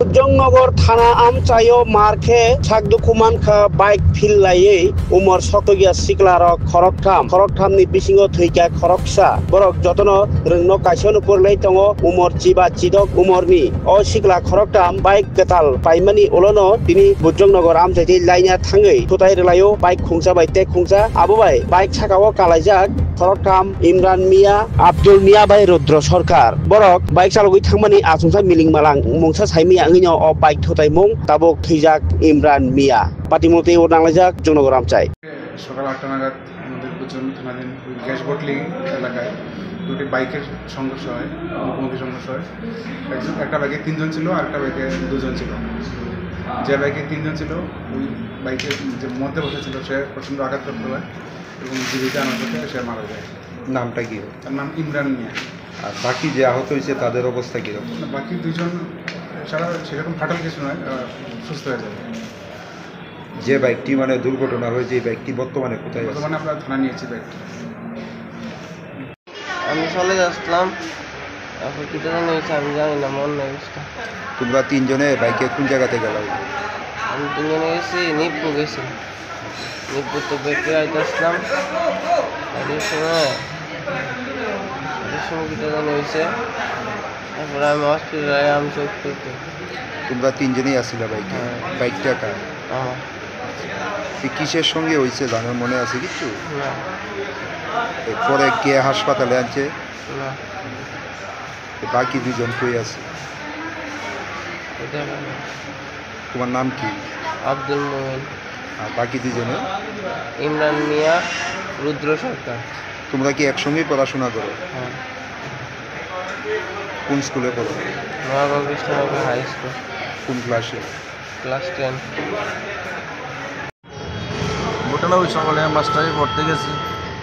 जंगनगर थाना आमचायो मारखे सागदुखुमान बाइक फिल्लायै उमर सकगिया सिक्लार खरकथामनि बिसिङाव थैका खरकसा बरक जतन रोंनो काइसन पुरलै दङ उमर जिबा जिदक उमरनि अ सिक्ला खरकथाम बाइक गताल पाइमानि उलनो दिनै बुजंनगर आमचायै लाइना थाङै थुताय रलायो बाइक खुंसा बाइते खुंसा आबोबाय बाइक साकाव कालायजाक खरकथाम इमरान मिया आब्दुल मिया बाय रुद्र सरकार बरक बाइक चालगै थांमानि आसुंसा मिलिं मालां मुंसा साइमिया अंगिनो बाइक थोताय मुं ताबक थैजाक इमरान मिया पातिमते ও নাংলাইজাক জনগর আমচাই সকাল ৮টা নাগাদ আমাদের বুজন থানাধীন গ্যাস বটলি এলাকায় দুটি বাইকের সংঘর্ষ হয়, মুখোমুখি সংঘর্ষ হয়। একটা বাইকে ৩ জন ছিল, আরেকটা বাইকে ২ জন ছিল। যে বাইকে ৩ জন ছিল ওই বাইকের যে মধ্যে বসে ছিল সে প্রচণ্ড আঘাতপ্রাপ্ত হয় এবং জীবিত আনার পথে সে মারা যায়। নামটা কি? তার নাম ইমরান মিয়া। আর বাকি যে আহত হয়েছে তাদের অবস্থা কীরকম? বাকি ২ জন সারা সেরকম ফাটাল কিছু নয়, সুস্থ হয়ে যাবে। যে বাইকটি মানে দুর্ঘটনা হয়েছে এই বাইকটি বর্তমানে কোথায় আছে? বর্তমানে আমরা থানা নিয়েছি বাইকটি। আমি চলে আসলাম, তারপর কী জানি হয়েছে আমি জানি না, মন নেই বুঝতে। তোমরা তিনজনে বাইকে কোন জায়গাতে গেল? আমি তিনজনে গেছি নিপ্পু গেছি, নিপ্পুর তো বেঁকে আইতে আসলাম। এর সময় কী জানি হয়েছে, তারপরে আমি হসপিটালে আমি চোখ করতে। তোমরা তিনজনেই আসছিল বাইকে? বাইকটা কার? আমার। কিসের সঙ্গে হয়েছে জানার মনে আছে কিছু? না। পরে কে হাসপাতালে আনছে? না। বাকি ২ জন কই আছে? তোমার নাম কি? আব্দুল মোমিন। আর বাকি ২ জনে? ইমরান মিয়া, রুদ্র সরকার। তোমরা কি একসঙ্গেই পড়াশোনা করো? হ্যাঁ। কোন স্কুলে পড়ো? Nayagarh Krishnanagar high school. কোন ক্লাসে? ক্লাস 10। ঘটনা ওই সকালে মাস্টারে পড়তে গেছি,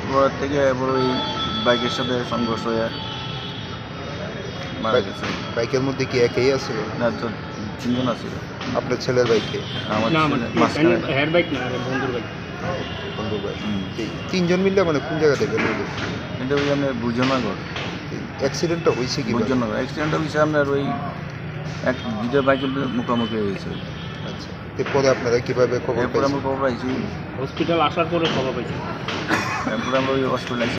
পড়ার থেকে ওই বাইকের সাথে সংঘর্ষ হয়ে মারা গেছে। বাইকের মধ্যে কি একাই আছে? না, তো ৩ জন আছে। আপনার ছেলের বাইকে? আমার বন্ধুর বাইক। বন্ধুর বাইক। ৩ জন মিললে মানে কোন জায়গাতে গেল? এটা ওই আপনার বুজনগর। অ্যাক্সিডেন্টটা হয়েছে কি? বুজনগর অ্যাক্সিডেন্টটা হয়েছে আপনার ওই দুটো বাইকের মুখোমুখি হয়েছে। আচ্ছা, এরপরে আপনারা কীভাবে খবর এরপরে আমরা খবর পাইছি হসপিটাল আসার পরে খবর পাইছি। এরপরে আমরা ওই হসপিটাল